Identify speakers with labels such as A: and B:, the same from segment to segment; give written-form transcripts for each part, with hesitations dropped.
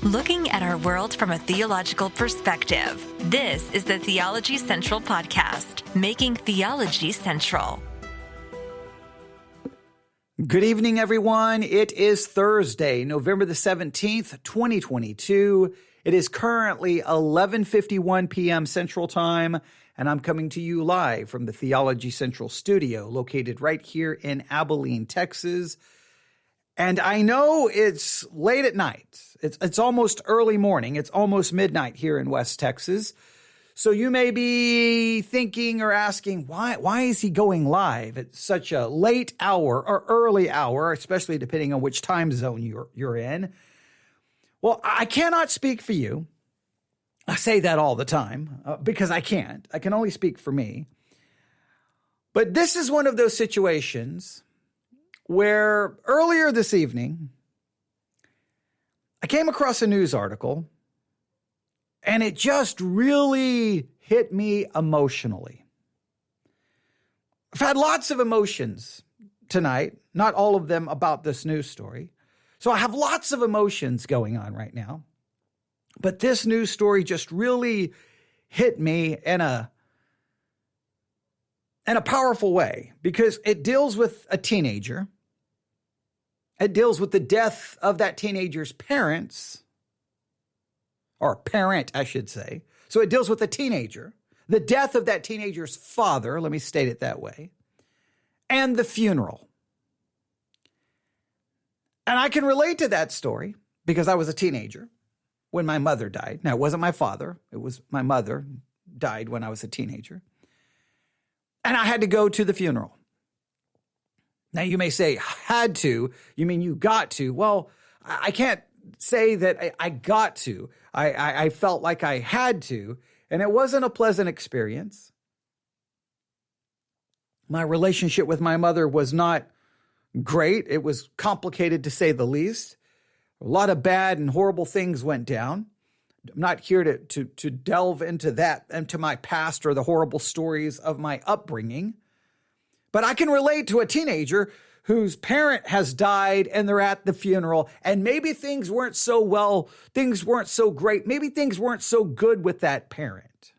A: Looking at our world from a theological perspective. This is the Theology Central Podcast, making theology central.
B: Good evening, everyone. It is Thursday, November the 17th, 2022. It is currently 11:51 p.m. Central Time, and I'm coming to you live from the Theology Central studio located right here in Abilene, Texas. And I know it's late at night. It's almost early morning. It's almost midnight here in West Texas. So you may be thinking or asking, why is he going live at such a late hour or early hour, especially depending on which time zone you're in? Well, I cannot speak for you. I say that all the time because I can't. I can only speak for me. But this is one of those situations where earlier this evening, I came across a news article and it just really hit me emotionally. I've had lots of emotions tonight, not all of them about this news story. So I have lots of emotions going on right now. But this news story just really hit me in a powerful way because it deals with a teenager. It deals with the death of that teenager's parents, or parent, I should say. So it deals with a teenager, the death of that teenager's father, let me state it that way, and the funeral. And I can relate to that story because I was a teenager when my mother died. Now, it wasn't my father. It was my mother died when I was a teenager. And I had to go to the funeral. Now, you may say, had to, you mean you got to. Well, I can't say that I got to. I felt like I had to, and it wasn't a pleasant experience. My relationship with my mother was not great. It was complicated to say the least. A lot of bad and horrible things went down. I'm not here to delve into that, into my past or the horrible stories of my upbringing. But I can relate to a teenager whose parent has died and they're at the funeral and maybe things weren't so well, things weren't so great. Maybe things weren't so good with that parent.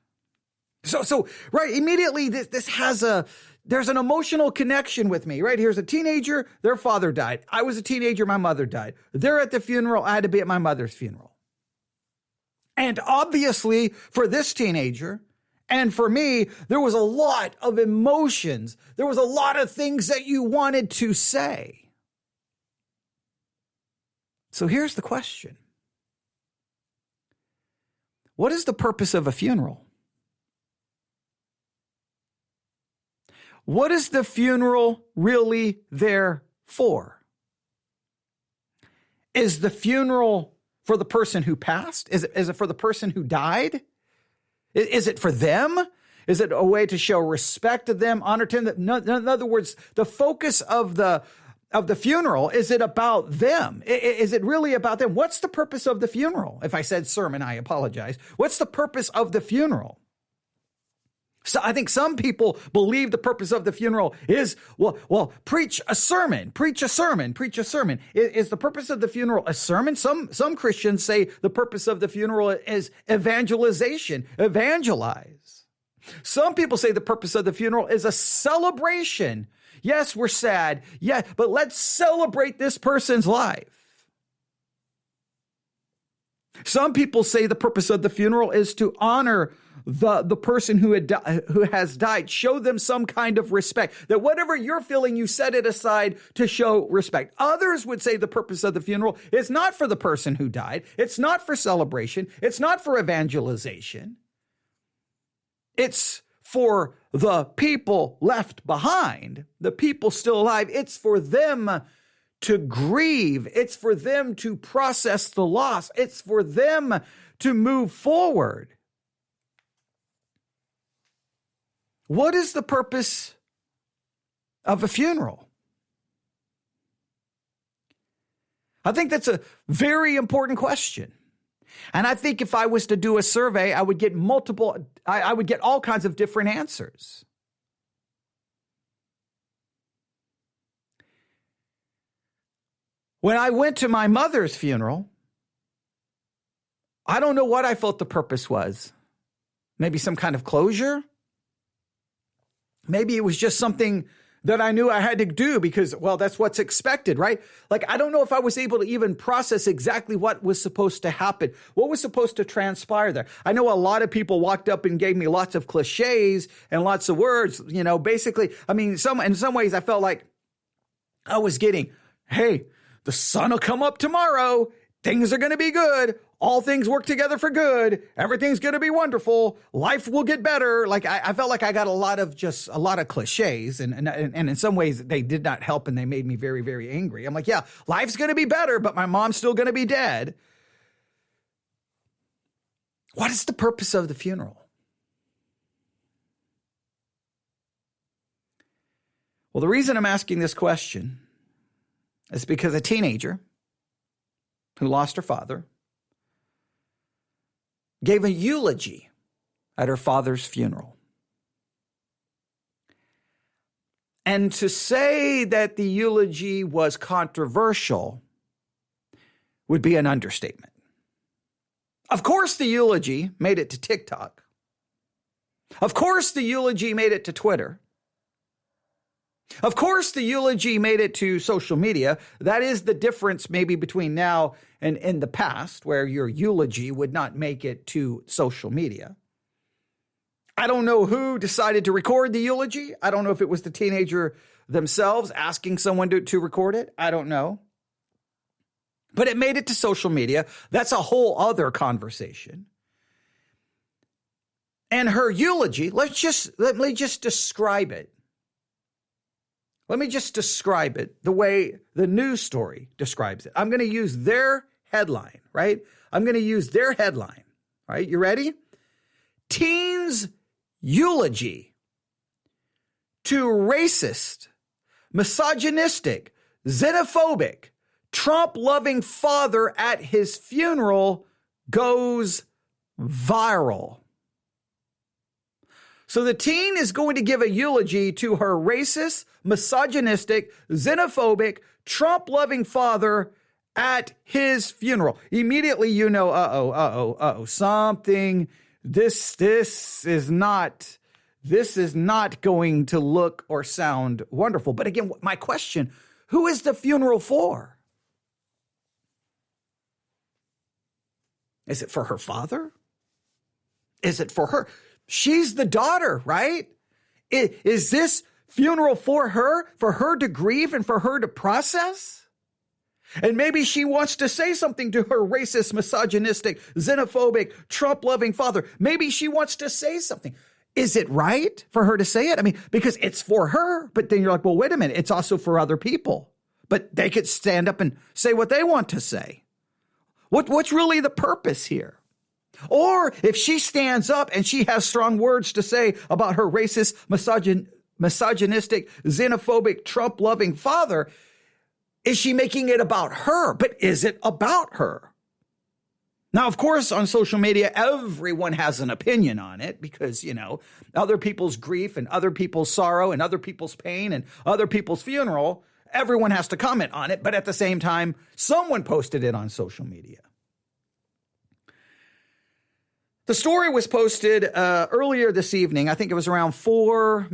B: So right, immediately there's an emotional connection with me, right? Here's a teenager, their father died. I was a teenager, my mother died. They're at the funeral, I had to be at my mother's funeral. And obviously for this teenager, and for me, there was a lot of emotions. There was a lot of things that you wanted to say. So here's the question. What is the purpose of a funeral? What is the funeral really there for? Is the funeral for the person who passed? Is it for the person who died? Is it for them? Is it a way to show respect to them, honor to them? In other words, the focus of the funeral, is it about them? Is it really about them? What's the purpose of the funeral? If I said sermon, I apologize. What's the purpose of the funeral? So I think some people believe the purpose of the funeral is, well, preach a sermon. Is the purpose of the funeral a sermon? Some Christians say the purpose of the funeral is evangelization, evangelize. Some people say the purpose of the funeral is a celebration. Yes, we're sad. Yeah, but let's celebrate this person's life. Some people say the purpose of the funeral is to honor the person who has died. Show them some kind of respect. That whatever you're feeling, you set it aside to show respect. Others would say the purpose of the funeral is not for the person who died. It's not for celebration. It's not for evangelization. It's for the people left behind, the people still alive. It's for them to grieve. It's for them to process the loss. It's for them to move forward. What is the purpose of a funeral? I think that's a very important question. And I think if I was to do a survey, I would get all kinds of different answers. When I went to my mother's funeral, I don't know what I felt the purpose was. Maybe some kind of closure. Maybe it was just something that I knew I had to do because, well, that's what's expected, right? Like, I don't know if I was able to even process exactly what was supposed to happen, what was supposed to transpire there. I know a lot of people walked up and gave me lots of cliches and lots of words, basically. I mean, in some ways I felt like I was getting, hey, the sun will come up tomorrow. Things are going to be good. All things work together for good. Everything's going to be wonderful. Life will get better. Like I felt like I got a lot of cliches, and in some ways they did not help, and they made me very, very angry. I'm like, yeah, life's going to be better, but my mom's still going to be dead. What is the purpose of the funeral? Well, the reason I'm asking this question is because a teenager who lost her father gave a eulogy at her father's funeral. And to say that the eulogy was controversial would be an understatement. Of course, the eulogy made it to TikTok. Of course, the eulogy made it to Twitter. Of course, the eulogy made it to social media. That is the difference maybe between now and in the past, where your eulogy would not make it to social media. I don't know who decided to record the eulogy. I don't know if it was the teenager themselves asking someone to record it. I don't know. But it made it to social media. That's a whole other conversation. And her eulogy, let me just describe it. Let me just describe it the way the news story describes it. I'm going to use their headline, right? I'm going to use their headline. All right, you ready? Teen's eulogy to racist, misogynistic, xenophobic, Trump-loving father at his funeral goes viral. So the teen is going to give a eulogy to her racist, misogynistic, xenophobic, Trump-loving father at his funeral. Immediately, something, this is not going to look or sound wonderful. But again, my question, who is the funeral for? Is it for her father? Is it for her? She's the daughter, right? Is this funeral for her to grieve and for her to process? And maybe she wants to say something to her racist, misogynistic, xenophobic, Trump-loving father. Maybe she wants to say something. Is it right for her to say it? I mean, because it's for her, but then you're like, well, wait a minute. It's also for other people, but they could stand up and say what they want to say. What's really the purpose here? Or if she stands up and she has strong words to say about her racist, misogynistic, xenophobic, Trump-loving father, is she making it about her? But is it about her? Now, of course, on social media, everyone has an opinion on it because, other people's grief and other people's sorrow and other people's pain and other people's funeral, everyone has to comment on it. But at the same time, someone posted it on social media. The story was posted earlier this evening. I think it was around 4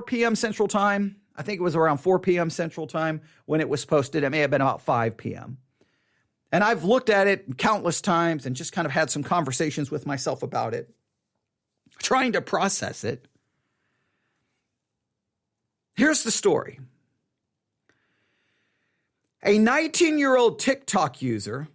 B: p.m. Central Time. I think it was around 4 p.m. Central Time when it was posted. It may have been about 5 p.m. And I've looked at it countless times and just kind of had some conversations with myself about it, trying to process it. Here's the story. A 19-year-old TikTok user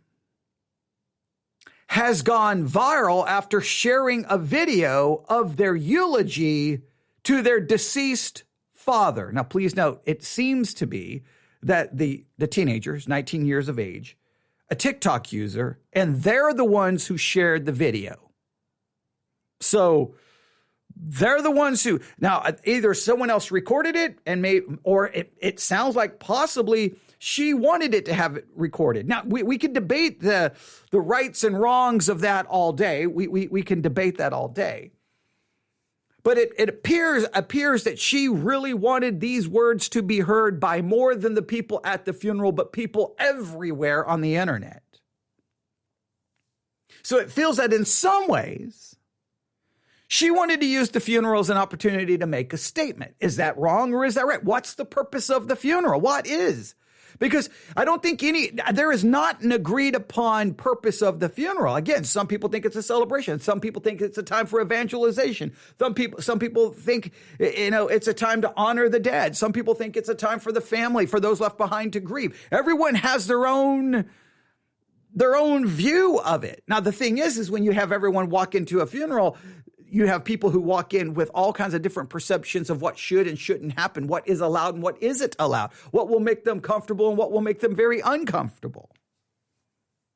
B: has gone viral after sharing a video of their eulogy to their deceased father. Now, please note, it seems to be that the teenager is 19 years of age, a TikTok user, and they're the ones who shared the video. So they're the ones who, now either someone else recorded it or it sounds like possibly she wanted it to have it recorded. Now, we could debate the rights and wrongs of that all day. We can debate that all day. But it appears that she really wanted these words to be heard by more than the people at the funeral, but people everywhere on the internet. So it feels that in some ways, she wanted to use the funeral as an opportunity to make a statement. Is that wrong or is that right? What's the purpose of the funeral? What is? Because I don't think there is not an agreed upon purpose of the funeral. Again, some people think it's a celebration. Some people think it's a time for evangelization. Some people think, it's a time to honor the dead. Some people think it's a time for the family, for those left behind to grieve. Everyone has their own view of it. Now, the thing is when you have everyone walk into a funeral, you have people who walk in with all kinds of different perceptions of what should and shouldn't happen, what is allowed and what isn't allowed, what will make them comfortable and what will make them very uncomfortable.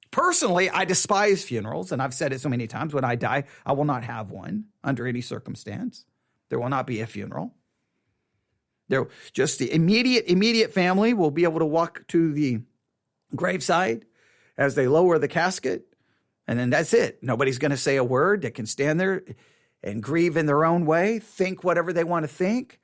B: Personally, I despise funerals, and I've said it so many times. When I die, I will not have one under any circumstance. There will not be a funeral. Just the immediate family will be able to walk to the graveside as they lower the casket, and then that's it. Nobody's going to say a word. They can stand there and grieve in their own way, think whatever they want to think,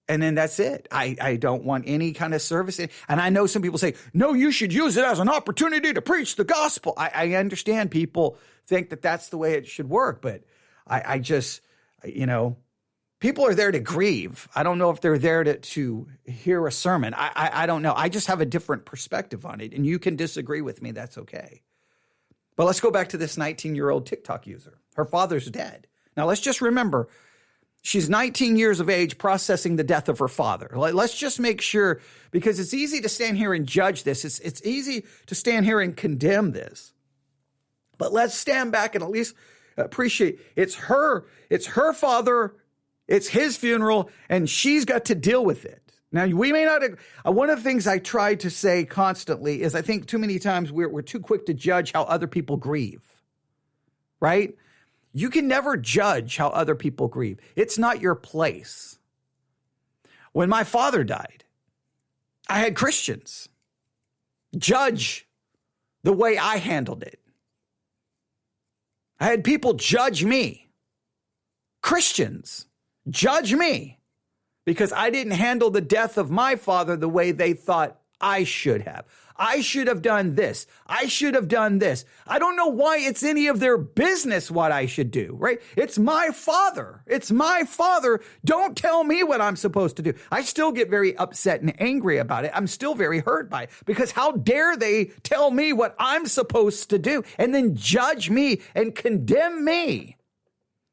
B: and then that's it. I don't want any kind of service. And I know some people say, no, you should use it as an opportunity to preach the gospel. I understand people think that that's the way it should work, but I just, people are there to grieve. I don't know if they're there to hear a sermon. I don't know. I just have a different perspective on it, and you can disagree with me. That's okay. But let's go back to this 19-year-old TikTok user. Her father's dead. Now, let's just remember, she's 19 years of age processing the death of her father. Let's just make sure, because it's easy to stand here and judge this. It's easy to stand here and condemn this. But let's stand back and at least appreciate it's her father, it's his funeral, and she's got to deal with it. Now, we may not, one of the things I try to say constantly is I think too many times we're too quick to judge how other people grieve, right? You can never judge how other people grieve. It's not your place. When my father died, I had Christians judge the way I handled it. I had people judge me. Christians judge me because I didn't handle the death of my father the way they thought I should have. I should have done this. I should have done this. I don't know why it's any of their business what I should do, right? It's my father. It's my father. Don't tell me what I'm supposed to do. I still get very upset and angry about it. I'm still very hurt by it because how dare they tell me what I'm supposed to do and then judge me and condemn me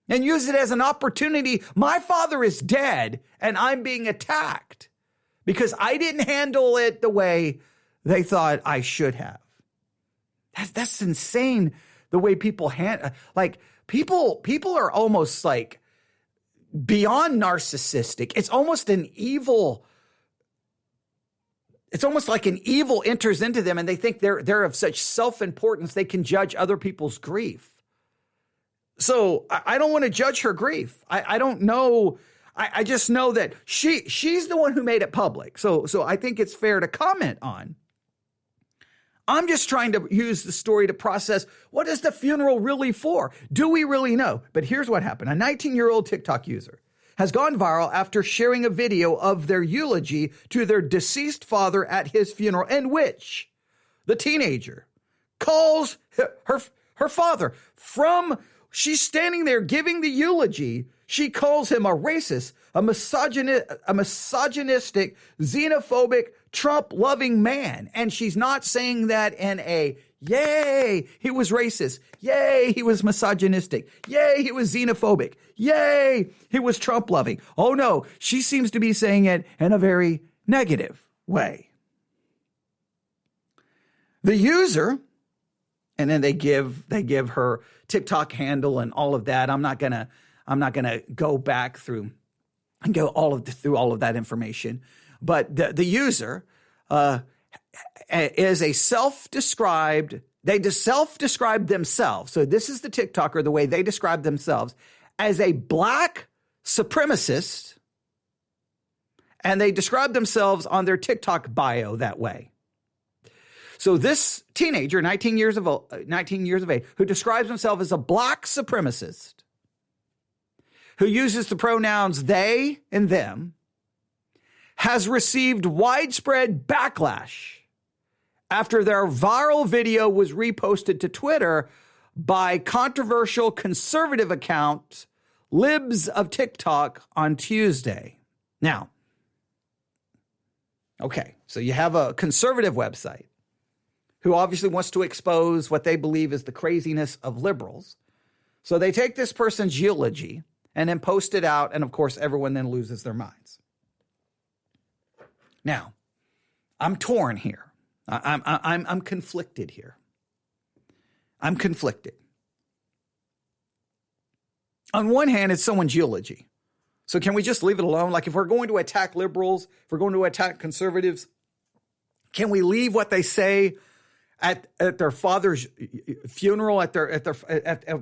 B: and use it as an opportunity. My father is dead and I'm being attacked because I didn't handle it the way they thought I should have. That's insane. The way people people are almost like beyond narcissistic. It's almost like an evil enters into them and they think they're of such self-importance they can judge other people's grief. So I don't want to judge her grief. I don't know. I just know that she's the one who made it public. So I think it's fair to comment on. I'm just trying to use the story to process, what is the funeral really for? Do we really know? But here's what happened. A 19-year-old TikTok user has gone viral after sharing a video of their eulogy to their deceased father at his funeral, in which the teenager calls her father she's standing there giving the eulogy. She calls him a racist, a misogynistic, xenophobic, Trump-loving man. And she's not saying that in a, yay, he was racist. Yay, he was misogynistic. Yay, he was xenophobic. Yay, he was Trump-loving. Oh, no, she seems to be saying it in a very negative way. The user, and then they give her TikTok handle and all of that. I'm not gonna go back through and go through all of that information. But the user is a self-described. They self-describe themselves. So this is the TikToker, the way they describe themselves as a black supremacist, and they describe themselves on their TikTok bio that way. So this teenager, 19 years of age, who describes himself as a black supremacist, who uses the pronouns they and them, has received widespread backlash after their viral video was reposted to Twitter by controversial conservative account Libs of TikTok on Tuesday. Now, okay, so you have a conservative website who obviously wants to expose what they believe is the craziness of liberals. So they take this person's eulogy and then post it out, and of course, everyone then loses their minds. Now, I'm torn here. I'm conflicted here. I'm conflicted. On one hand, it's someone's eulogy. So can we just leave it alone? Like if we're going to attack liberals, if we're going to attack conservatives, can we leave what they say at their father's funeral,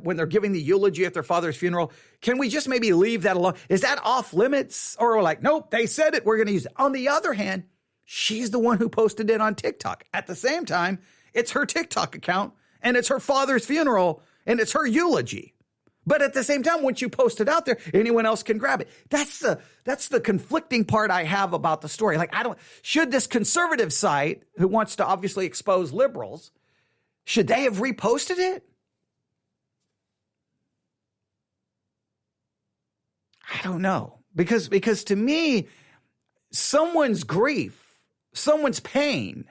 B: when they're giving the eulogy at their father's funeral? Can we just maybe leave that alone? Is that off limits? Or we're like, nope, they said it, we're going to use it. On the other hand, she's the one who posted it on TikTok. At the same time, it's her TikTok account and it's her father's funeral and it's her eulogy. But at the same time, once you post it out there, anyone else can grab it. That's the conflicting part I have about the story. Like, should this conservative site who wants to obviously expose liberals, should they have reposted it? I don't know. Because to me, someone's grief, someone's pain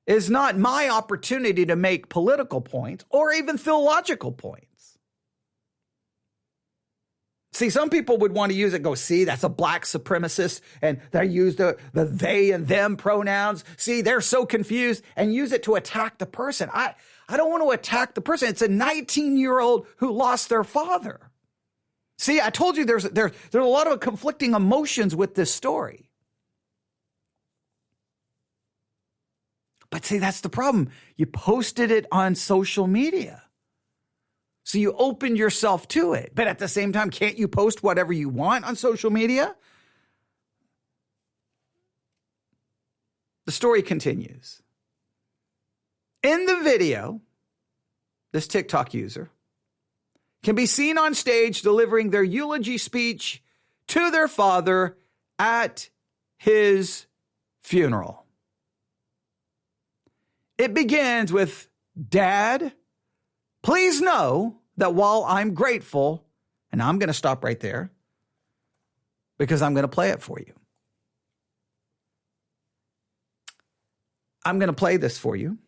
B: is not my opportunity to make political points or even theological points. See, some people would want to use it, go, see, that's a black supremacist, and they use the they and them pronouns. See, they're so confused, and use it to attack the person. I don't want to attack the person. It's a 19-year-old who lost their father. See, I told you there's a lot of conflicting emotions with this story. But see, that's the problem. You posted it on social media. So you opened yourself to it. But at the same time, can't you post whatever you want on social media? The story continues. In the video, this TikTok user can be seen on stage delivering their eulogy speech to their father at his funeral. It begins with, "Dad, please know that while I'm grateful," and I'm going to stop right there because I'm going to play it for you. I'm going to play this for you.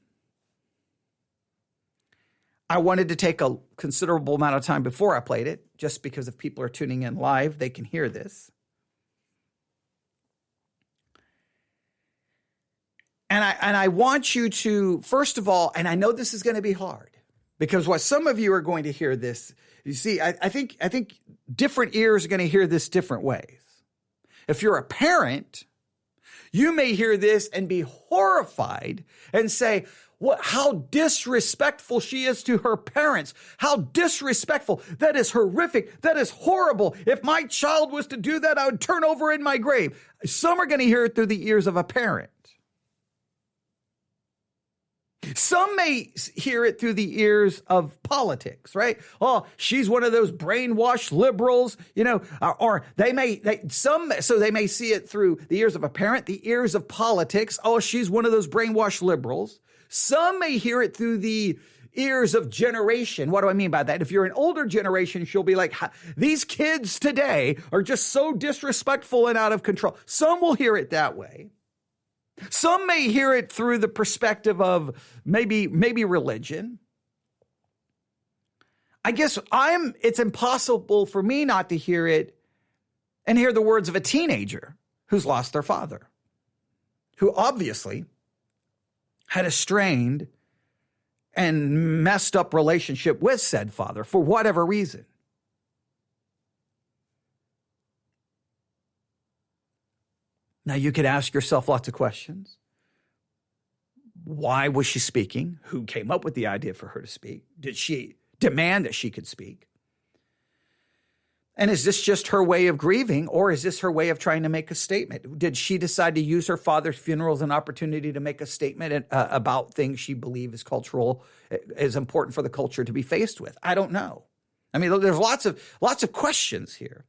B: I wanted to take a considerable amount of time before I played it, just because if people are tuning in live, they can hear this. And I want you to, first of all, and I know this is going to be hard, because what some of you are going to hear this, you see, I think different ears are going to hear this different ways. If you're a parent, you may hear this and be horrified and say, how disrespectful she is to her parents. How disrespectful. That is horrific. That is horrible. If my child was to do that, I would turn over in my grave. Some are going to hear it through the ears of a parent. Some may hear it through the ears of politics, right? Oh, she's one of those brainwashed liberals, or they may see it through the ears of a parent, the ears of politics. Oh, she's one of those brainwashed liberals. Some may hear it through the ears of generation. What do I mean by that? If you're an older generation, she'll be like, these kids today are just so disrespectful and out of control. Some will hear it that way. Some may hear it through the perspective of maybe religion. I guess it's impossible for me not to hear it and hear the words of a teenager who's lost their father, who obviously had a strained and messed up relationship with said father for whatever reason. Now, you could ask yourself lots of questions. Why was she speaking? Who came up with the idea for her to speak? Did she demand that she could speak? And is this just her way of grieving, or is this her way of trying to make a statement? Did she decide to use her father's funeral as an opportunity to make a statement about things she believes is important for the culture to be faced with? I don't know. I mean, there's lots of questions here.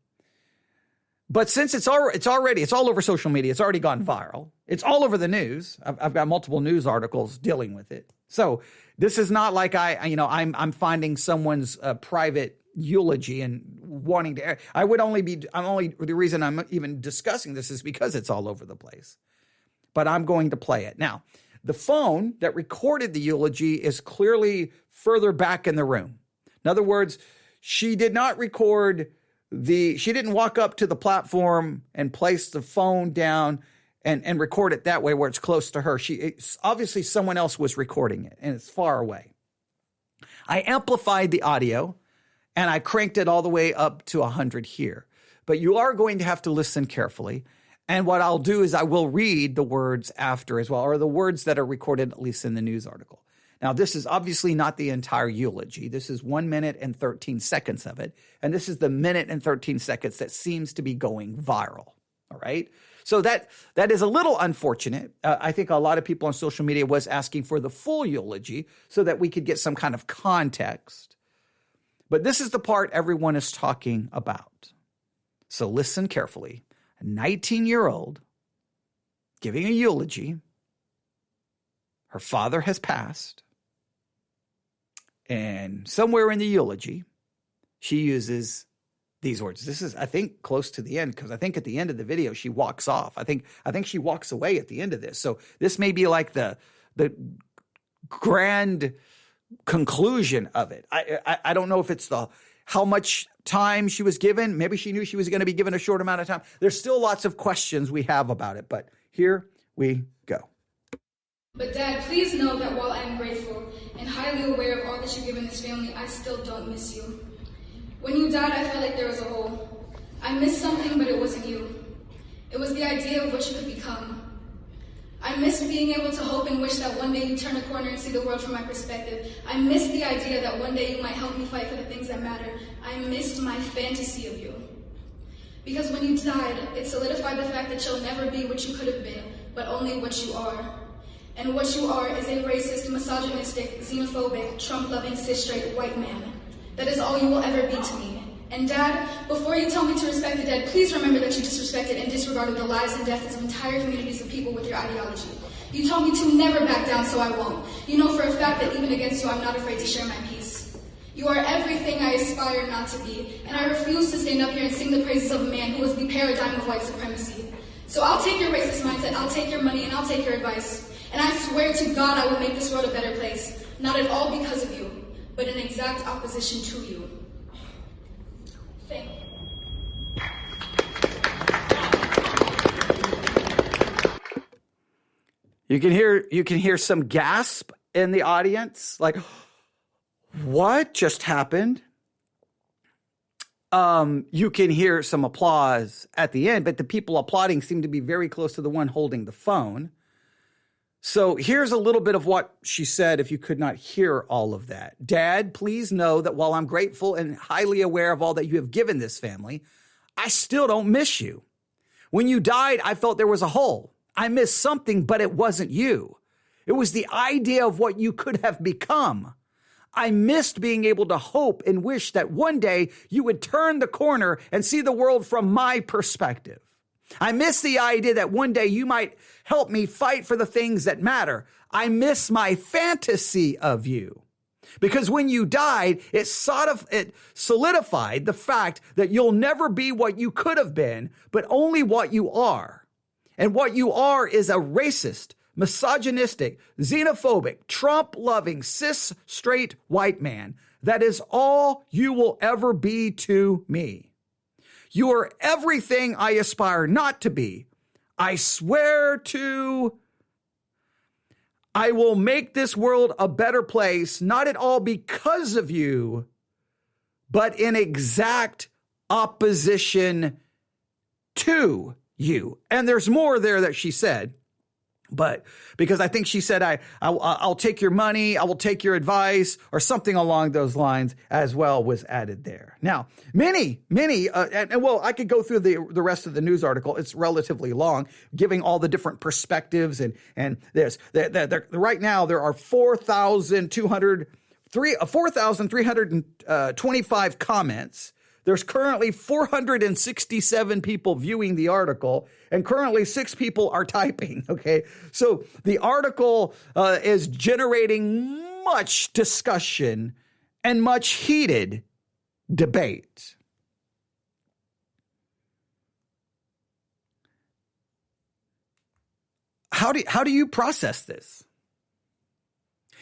B: But since it's all over social media, it's already gone viral. It's all over the news. I've got multiple news articles dealing with it. So this is not like I'm finding someone's private eulogy and wanting to. The reason I'm even discussing this is because it's all over the place. But I'm going to play it now. The phone that recorded the eulogy is clearly further back in the room. In other words, she did not record she didn't walk up to the platform and place the phone down and record it that way where it's close to her. Obviously someone else was recording it and it's far away. I amplified the audio and I cranked it all the way up to 100 here. But you are going to have to listen carefully. And what I'll do is I will read the words after as well, or the words that are recorded at least in the news article. Now, this is obviously not the entire eulogy. This is 1 minute and 13 seconds of it. And this is the minute and 13 seconds that seems to be going viral. All right. So that is a little unfortunate. I think a lot of people on social media was asking for the full eulogy so that we could get some kind of context. But this is the part everyone is talking about. So listen carefully. A 19-year-old giving a eulogy. Her father has passed. And somewhere in the eulogy, she uses these words. This is, I think, close to the end, because I think at the end of the video, she walks off. I think she walks away at the end of this. So this may be like the grand conclusion of it. I don't know if it's how much time she was given. Maybe she knew she was going to be given a short amount of time. There's still lots of questions we have about it, but here we go.
C: But Dad, please know that while I am grateful and highly aware of all that you've given this family, I still don't miss you. When you died, I felt like there was a hole. I missed something, but it wasn't you. It was the idea of what you could become. I missed being able to hope and wish that one day you'd turn a corner and see the world from my perspective. I missed the idea that one day you might help me fight for the things that matter. I missed my fantasy of you. Because when you died, it solidified the fact that you'll never be what you could have been, but only what you are. And what you are is a racist, misogynistic, xenophobic, Trump-loving, cis-straight white man. That is all you will ever be to me. And Dad, before you tell me to respect the dead, please remember that you disrespected and disregarded the lives and deaths of entire communities of people with your ideology. You told me to never back down, so I won't. You know for a fact that even against you, I'm not afraid to share my peace. You are everything I aspire not to be, and I refuse to stand up here and sing the praises of a man who was the paradigm of white supremacy. So I'll take your racist mindset, I'll take your money, and I'll take your advice. And I swear to God I will make this world a better place. Not at all because of you, but in exact opposition to you. Thank you.
B: You can hear some gasp in the audience, like, what just happened? You can hear some applause at the end, but the people applauding seem to be very close to the one holding the phone. So here's a little bit of what she said if you could not hear all of that. Dad, please know that while I'm grateful and highly aware of all that you have given this family, I still don't miss you. When you died, I felt there was a hole. I missed something, but it wasn't you. It was the idea of what you could have become. I missed being able to hope and wish that one day you would turn the corner and see the world from my perspective. I miss the idea that one day you might help me fight for the things that matter. I miss my fantasy of you. Because when you died, it solidified the fact that you'll never be what you could have been, but only what you are. And what you are is a racist, misogynistic, xenophobic, Trump-loving, cis-straight white man. That is all you will ever be to me. You are everything I aspire not to be. I swear to, I will make this world a better place, not at all because of you, but in exact opposition to you. And there's more there that she said. But because I think she said, I'll take your money, I will take your advice, or something along those lines as well was added there. Now, many, well, I could go through the rest of the news article. It's relatively long, giving all the different perspectives and this. Right now, there are 4,325 comments There's currently 467 people viewing the article, and currently 6 people are typing, okay? So the article is generating much discussion and much heated debate. How do you process this?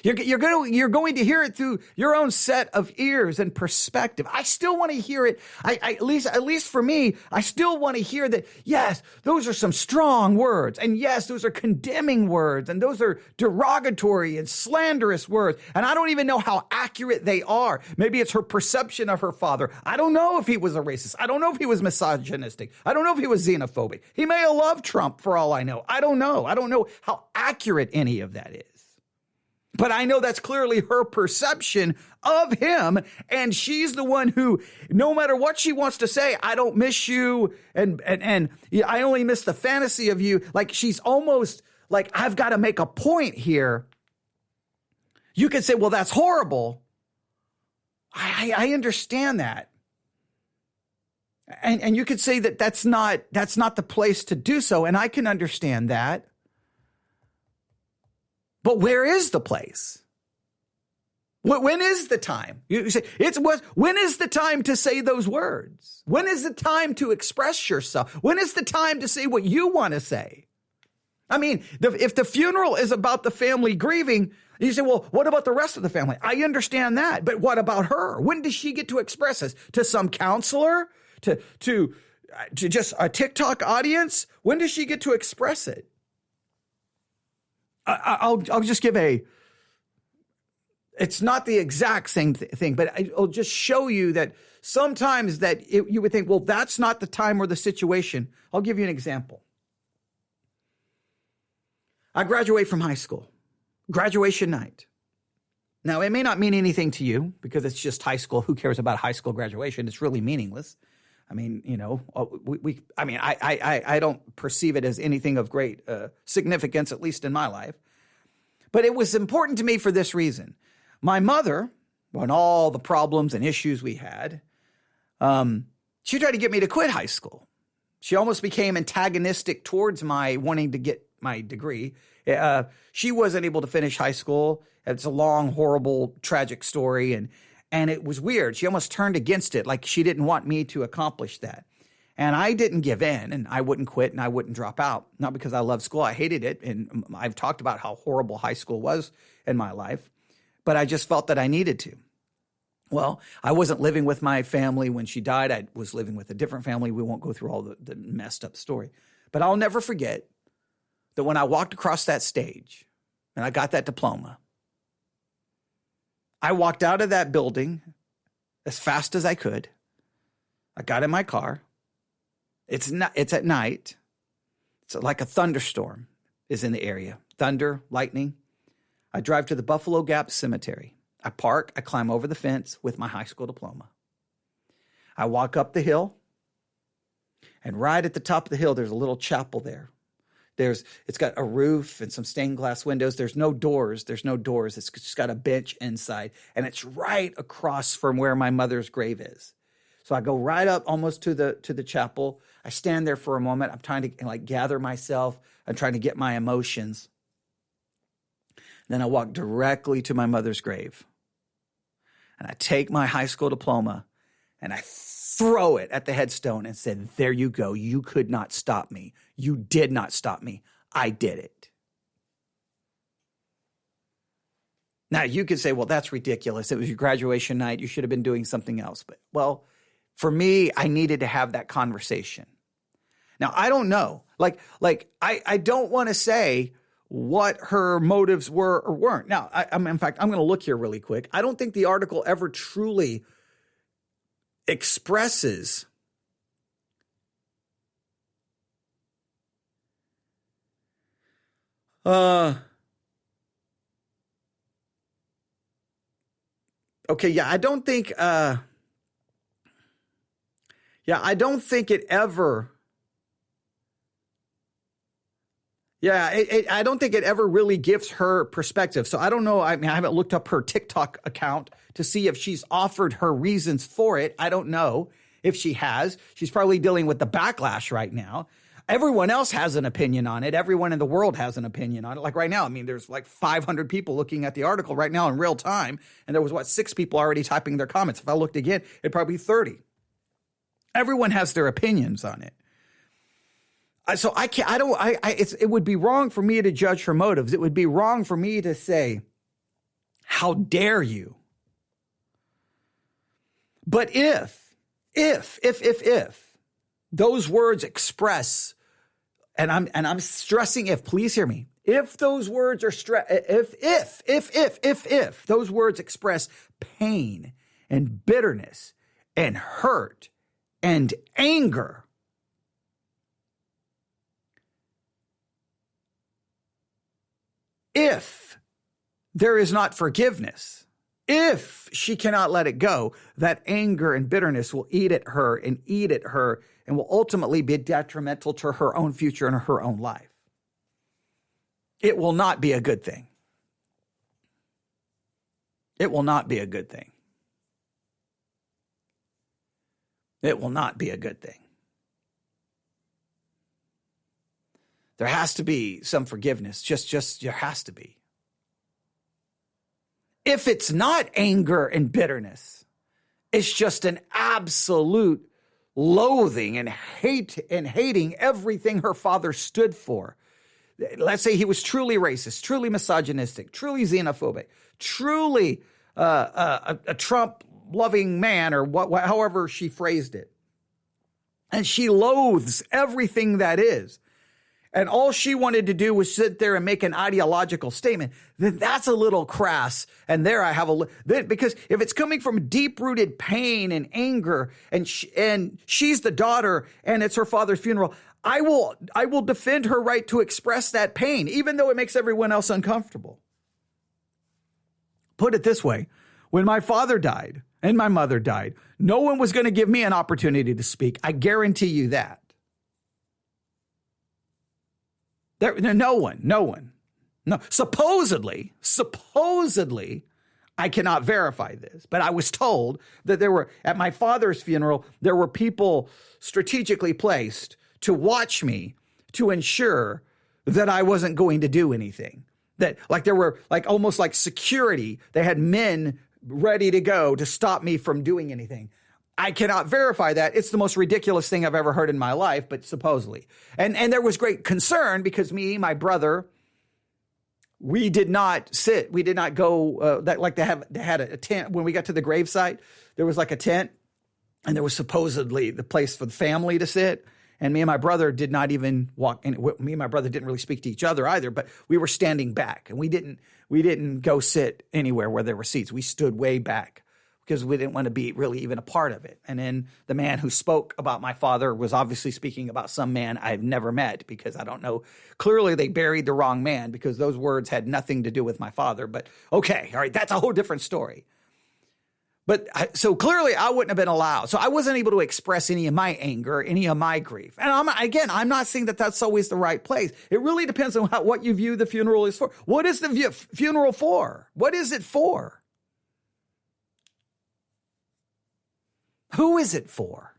B: You're going to hear it through your own set of ears and perspective. I still want to hear it. At least for me, I still want to hear that. Yes, those are some strong words, and yes, those are condemning words, and those are derogatory and slanderous words. And I don't even know how accurate they are. Maybe it's her perception of her father. I don't know if he was a racist. I don't know if he was misogynistic. I don't know if he was xenophobic. He may have loved Trump for all I know. I don't know. I don't know how accurate any of that is. But I know that's clearly her perception of him, and she's the one who, no matter what she wants to say, I don't miss you, and I only miss the fantasy of you. Like, she's almost like, I've got to make a point here. You could say, well, that's horrible. I understand that. And you could say that that's not the place to do so, and I can understand that. But where is the place? When is the time? You say when is the time to say those words? When is the time to express yourself? When is the time to say what you want to say? I mean, if the funeral is about the family grieving, you say, well, what about the rest of the family? I understand that, but what about her? When does she get to express this? To some counselor? To just a TikTok audience? When does she get to express it? I'll just give it's not the exact same thing, but I'll just show you that sometimes that you would think, well, that's not the time or the situation. I'll give you an example. I graduate from high school, graduation night. Now, it may not mean anything to you because it's just high school. Who cares about high school graduation? It's really meaningless. I mean, you know, I don't perceive it as anything of great significance, at least in my life. But it was important to me for this reason. My mother, on all the problems and issues we had, she tried to get me to quit high school. She almost became antagonistic towards my wanting to get my degree. She wasn't able to finish high school. It's a long, horrible, tragic story, and it was weird. She almost turned against it, like she didn't want me to accomplish that. And I didn't give in, and I wouldn't quit, and I wouldn't drop out. Not because I loved school. I hated it, and I've talked about how horrible high school was in my life. But I just felt that I needed to. Well, I wasn't living with my family when she died. I was living with a different family. We won't go through all the messed up story. But I'll never forget that when I walked across that stage and I got that diploma, I walked out of that building as fast as I could. I got in my car. It's at night. It's like a thunderstorm is in the area. Thunder, lightning. I drive to the Buffalo Gap Cemetery. I park. I climb over the fence with my high school diploma. I walk up the hill. And right at the top of the hill, there's a little chapel there. It's got a roof and some stained glass windows. There's no doors. It's just got a bench inside. And it's right across from where my mother's grave is. So I go right up almost to the chapel. I stand there for a moment. I'm trying to gather myself. I'm trying to get my emotions. Then I walk directly to my mother's grave. And I take my high school diploma and I throw it at the headstone and said, there you go. You could not stop me. You did not stop me. I did it. Now, you could say, well, that's ridiculous. It was your graduation night. You should have been doing something else. But, well, for me, I needed to have that conversation. Now, I don't know. I don't want to say what her motives were or weren't. Now, in fact, I'm going to look here really quick. I don't think the article ever truly expresses I don't think it ever I don't think it ever really gives her perspective. So I don't know. I mean, I haven't looked up her TikTok account to see if she's offered her reasons for it. I don't know. If she has, she's probably dealing with the backlash right now. Everyone else has an opinion on it. Everyone in the world has an opinion on it. Like right now, I mean, there's like 500 people looking at the article right now in real time. And there was, 6 people already typing their comments. If I looked again, it'd probably be 30. Everyone has their opinions on it. So it would be wrong for me to judge her motives. It would be wrong for me to say, how dare you? But if those words express, and I'm stressing if, please hear me. If those words are if those words express pain and bitterness and hurt and anger, if there is not forgiveness, if she cannot let it go, that anger and bitterness will eat at her and will ultimately be detrimental to her own future and her own life. It will not be a good thing. It will not be a good thing. It will not be a good thing. There has to be some forgiveness. Just there has to be. If it's not anger and bitterness, it's just an absolute loathing and hate and hating everything her father stood for. Let's say he was truly racist, truly misogynistic, truly xenophobic, truly a Trump-loving man, or however she phrased it. And she loathes everything that is. And all she wanted to do was sit there and make an ideological statement. Then that's a little crass. And there I have because if it's coming from deep-rooted pain and anger, and she's the daughter, and it's her father's funeral, I will defend her right to express that pain, even though it makes everyone else uncomfortable. Put it this way: when my father died and my mother died, no one was going to give me an opportunity to speak. I guarantee you that. No one. No, supposedly, I cannot verify this, but I was told that at my father's funeral, there were people strategically placed to watch me to ensure that I wasn't going to do anything. That there were almost like security. They had men ready to go to stop me from doing anything. I cannot verify that. It's the most ridiculous thing I've ever heard in my life, but supposedly. And there was great concern because my brother, we did not sit. We did not go they had a tent. When we got to the gravesite, there was like a tent, and there was supposedly the place for the family to sit. And me and my brother did not even walk in. Me and my brother didn't really speak to each other either, but we were standing back, and we didn't go sit anywhere where there were seats. We stood way back, because we didn't want to be really even a part of it. And then the man who spoke about my father was obviously speaking about some man I've never met, because I don't know. Clearly they buried the wrong man, because those words had nothing to do with my father. But okay, all right, that's a whole different story. But so clearly I wouldn't have been allowed. So I wasn't able to express any of my anger, any of my grief. And I'm not saying that that's always the right place. It really depends on what you view the funeral is for. What is the funeral for? What is it for? Who is it for?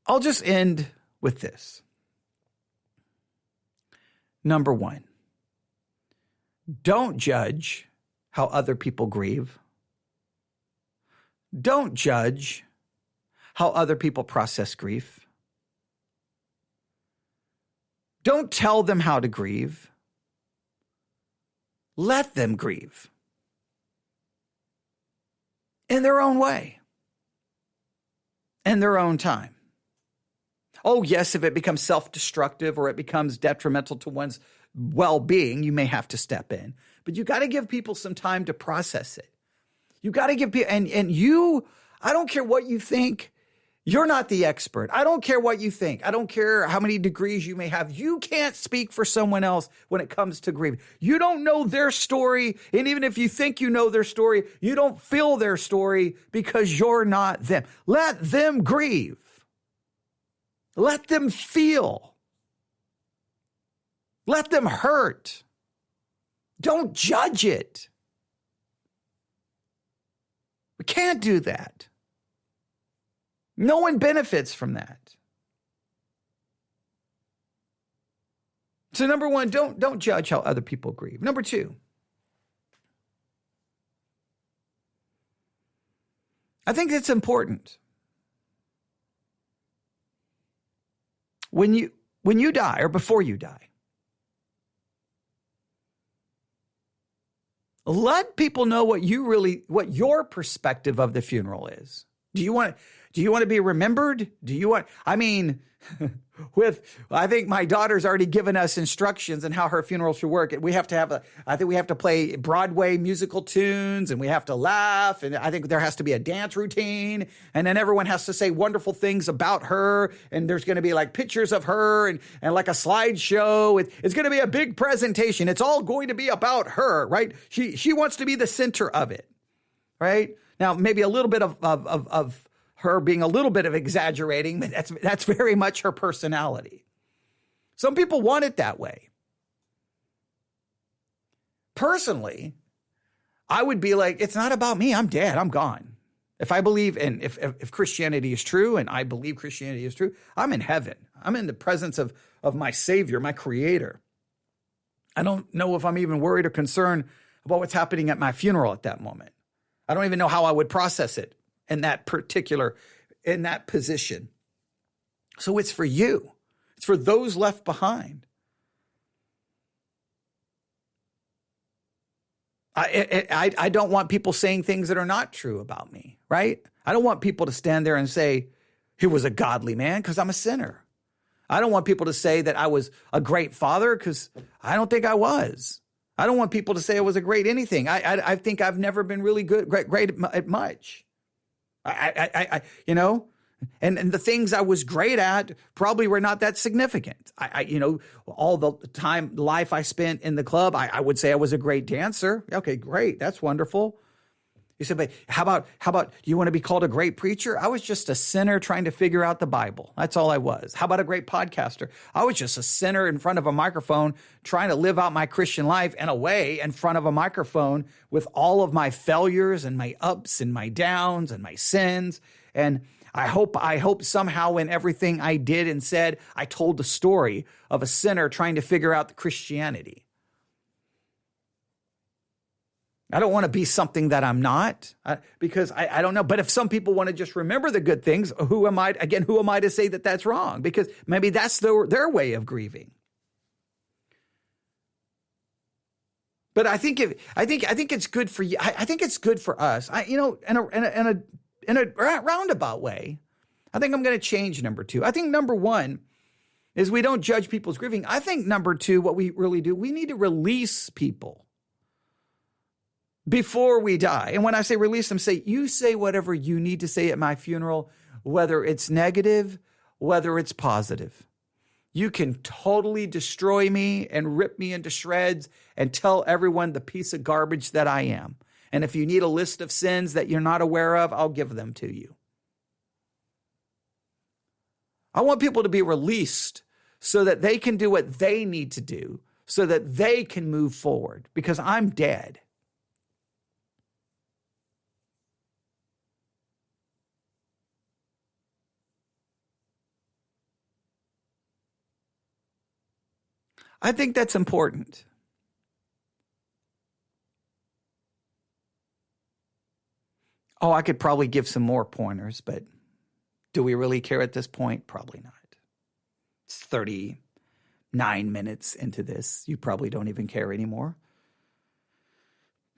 B: I'll just end with this. Number one, don't judge how other people grieve. Don't judge how other people process grief. Don't tell them how to grieve. Let them grieve in their own way, in their own time. Oh, yes, if it becomes self-destructive or it becomes detrimental to one's well-being, you may have to step in. But you got to give people some time to process it. You got to give people, I don't care what you think. You're not the expert. I don't care what you think. I don't care how many degrees you may have. You can't speak for someone else when it comes to grieving. You don't know their story. And even if you think you know their story, you don't feel their story because you're not them. Let them grieve. Let them feel. Let them hurt. Don't judge it. We can't do that. No one benefits from that. So number one, don't judge how other people grieve. Number two, I think it's important. When you die or before you die, let people know what your perspective of the funeral is. Do you want to be remembered? I think my daughter's already given us instructions on how her funeral should work. We have to we have to play Broadway musical tunes, and we have to laugh, and I think there has to be a dance routine, and then everyone has to say wonderful things about her, and there's going to be like pictures of her and like a slideshow. It's going to be a big presentation. It's all going to be about her, right? She wants to be the center of it, right? Now, maybe a little bit of her being a little bit of exaggerating, but that's very much her personality. Some people want it that way. Personally, I would be like, it's not about me. I'm dead. I'm gone. If I believe if Christianity is true, and I believe Christianity is true, I'm in heaven. I'm in the presence of my Savior, my Creator. I don't know if I'm even worried or concerned about what's happening at my funeral at that moment. I don't even know how I would process it in that position. So it's for you. It's for those left behind. I don't want people saying things that are not true about me, right? I don't want people to stand there and say, he was a godly man, because I'm a sinner. I don't want people to say that I was a great father, because I don't think I was. I don't want people to say I was a great anything. I think I've never been really great at much. And the things I was great at probably were not that significant. All the life I spent in the club, I would say I was a great dancer. Okay, great. That's wonderful. You said, but how about, do you want to be called a great preacher? I was just a sinner trying to figure out the Bible. That's all I was. How about a great podcaster? I was just a sinner in front of a microphone trying to live out my Christian life in a way in front of a microphone with all of my failures and my ups and my downs and my sins. And I hope somehow in everything I did and said, I told the story of a sinner trying to figure out the Christianity. I don't want to be something that I'm not, because I don't know. But if some people want to just remember the good things, who am I to say that that's wrong? Because maybe that's their way of grieving. But I think it's good for you. I think it's good for us. In a roundabout way, I think I'm going to change number two. I think number one is we don't judge people's grieving. I think number two, what we really do, we need to release people before we die. And when I say release them, you say whatever you need to say at my funeral, whether it's negative, whether it's positive. You can totally destroy me and rip me into shreds and tell everyone the piece of garbage that I am. And if you need a list of sins that you're not aware of, I'll give them to you. I want people to be released so that they can do what they need to do, so that they can move forward, because I'm dead. I think that's important. Oh, I could probably give some more pointers, but do we really care at this point? Probably not. It's 39 minutes into this. You probably don't even care anymore.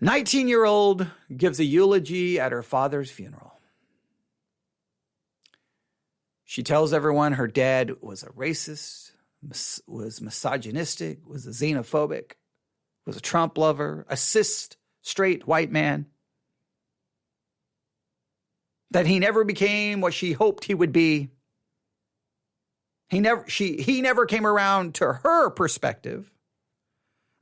B: 19-year-old gives a eulogy at her father's funeral. She tells everyone her dad was a racist, was misogynistic, was a xenophobic, was a Trump lover, a cis, straight white man. That he never became what she hoped he would be. He never came around to her perspective.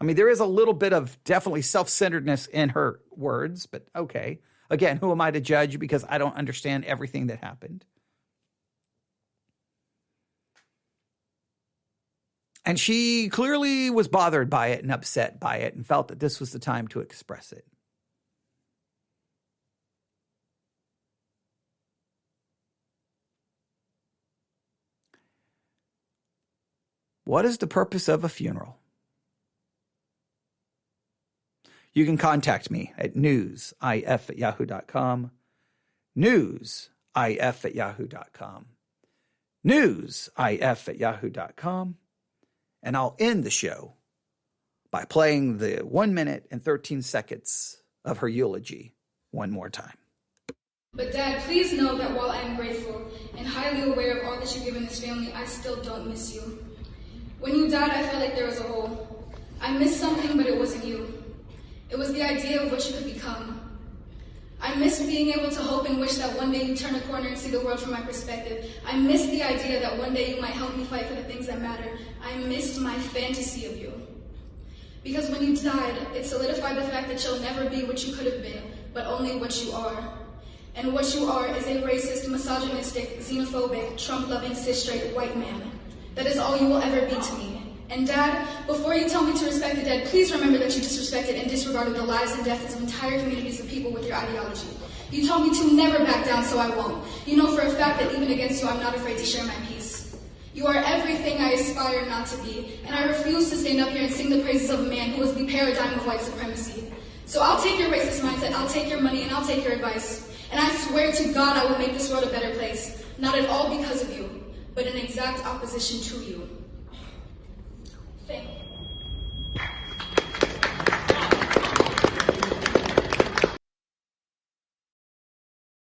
B: I mean, there is a little bit of definitely self-centeredness in her words, but okay. Again, who am I to judge, because I don't understand everything that happened. And she clearly was bothered by it and upset by it and felt that this was the time to express it. What is the purpose of a funeral? You can contact me at newsif@yahoo.com, newsif@yahoo.com, newsif@yahoo.com, and I'll end the show by playing the 1 minute and 13 seconds of her eulogy one more time.
C: But Dad, please know that while I am grateful and highly aware of all that you've given this family, I still don't miss you. When you died, I felt like there was a hole. I missed something, but it wasn't you. It was the idea of what you could become. I missed being able to hope and wish that one day you'd turn a corner and see the world from my perspective. I missed the idea that one day you might help me fight for the things that matter. I missed my fantasy of you. Because when you died, it solidified the fact that you'll never be what you could have been, but only what you are. And what you are is a racist, misogynistic, xenophobic, Trump-loving, cis-straight white man. That is all you will ever be to me. And Dad, before you tell me to respect the dead, please remember that you disrespected and disregarded the lives and deaths of entire communities of people with your ideology. You told me to never back down, so I won't. You know for a fact that even against you, I'm not afraid to share my peace. You are everything I aspire not to be, and I refuse to stand up here and sing the praises of a man who was the paradigm of white supremacy. So I'll take your racist mindset, I'll take your money, and I'll take your advice. And I swear to God I will make this world a better place, not at all because of you, but in exact opposition to you.